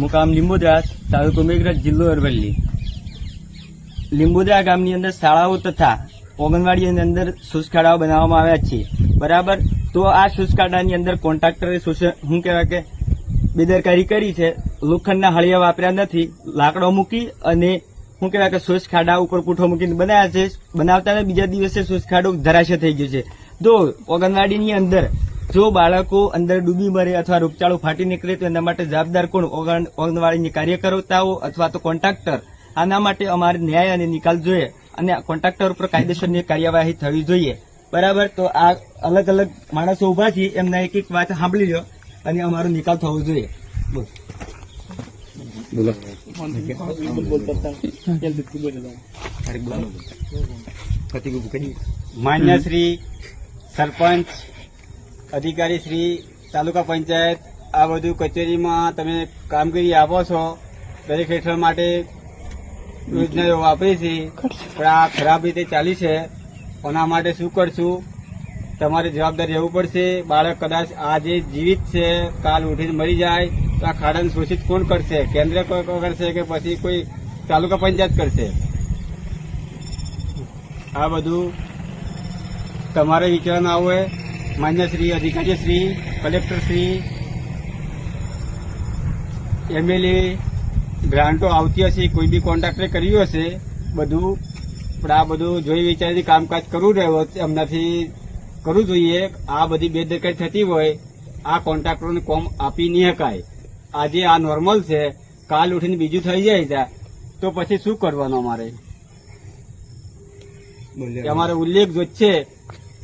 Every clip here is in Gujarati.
મુકામ લીંબોદરા, તાલુકો મેઘરજ, જિલ્લો અરવલ્લી. લીંબોદરા ગામની અંદર શાળાઓ તથા ઓંગણવાડીની અંદર શુષ્કાળાઓ બનાવવામાં આવ્યા છે. બરાબર. તો આ શુષ્કાળાની અંદર કોન્ટ્રાક્ટરે શું કહેવાય કે બેદરકારી કરી છે. લોખંડના હળિયા વાપર્યા નથી, લાકડો મૂકી અને શું કહેવાય કે શુષ્ક ખાડા ઉપર પૂઠો મૂકીને બનાવ્યા છે. બનાવતા બીજા દિવસે શુષ્ક ખાડો ધરાશય થઈ ગયો છે. તો ઓંગણવાડીની અંદર જો બાળકો અંદર ડૂબી મરે અથવા રોગચાળો ફાટી નીકળે તો એના માટે જવાબદાર કોણ? ઓંગણવાડીની કાર્યકર્તાઓ અથવા તો કોન્ટ્રાક્ટર. આના માટે અમારે ન્યાય અને નિકાલ જોઈએ અને કોન્ટ્રાક્ટર ઉપર કાયદેસરની કાર્યવાહી થવી જોઈએ. બરાબર. તો આ અલગ અલગ માણસો ઉભા છે, એમના એક એક વાત સાંભળી લો અને અમારો નિકાલ થવો જોઈએ. માન્ય શ્રી સરપંચ, અધિકારી શ્રી, તાલુકા પંચાયત, આ બધું કચેરીમાં તમે કામગીરી આપો છો, દરેક હેઠળ માટે યોજનાઓ વાપરી છે, પણ આ ખરાબ રીતે ચાલી છે. એના માટે શું કરશું? તમારે જવાબદાર રહેવું પડશે. બાળક કદાચ આજે જીવિત છે, કાલ ઉઠીને મરી જાય તો આ ખાડાને શોષિત કોણ કરશે? કેન્દ્ર કરશે કે પછી કોઈ તાલુકા પંચાયત કરશે? આ બધું તમારે વિચારવાનું આવે. માન્ય શ્રી અધિકારી શ્રી, કલેક્ટર શ્રી, MLA ગ્રાન્ટો આવતી હશે, કોઈ બી કોન્ટ્રાક્ટરે કર્યું હશે બધું, પણ આ બધું જોઈ વિચારીને કામકાજ કરવું રહ્યો એમનાથી કરવું જોઈએ. આ બધી બેદરકારી થતી હોય, આ કોન્ટ્રાક્ટરોને કોમ આપી નહીં શકાય. આજે આ નોર્મલ છે, કાલ ઉઠીને બીજું થઈ જાય તો પછી શું કરવાનું? અમારે ઉલ્લેખ જો છે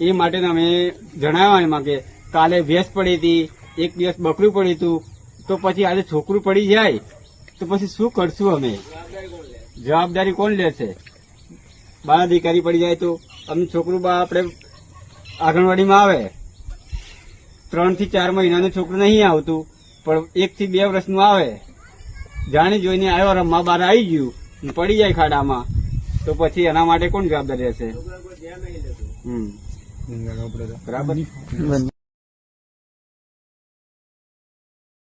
એ માટે અમે જણાવવા એમાં કે કાલે ભેંસ પડી હતી, એક દિવસ બકરું પડ્યું હતું, તો પછી આજે છોકરું પડી જાય તો પછી શું કરશું? અમે જવાબદારી કોણ લેશે? બાળ અધિકારી પડી જાય તો અમે છોકરું આપણે આંગણવાડીમાં આવે 3 થી 4 મહિનાનું છોકરું નહીં આવતું, પણ 1 થી 2 વર્ષનું આવે, જાણી જોઈને આવ્યો, રમવા બહાર આવી ગયું, પડી જાય ખાડામાં, તો પછી એના માટે કોણ જવાબદાર રહેશે? બરાબર.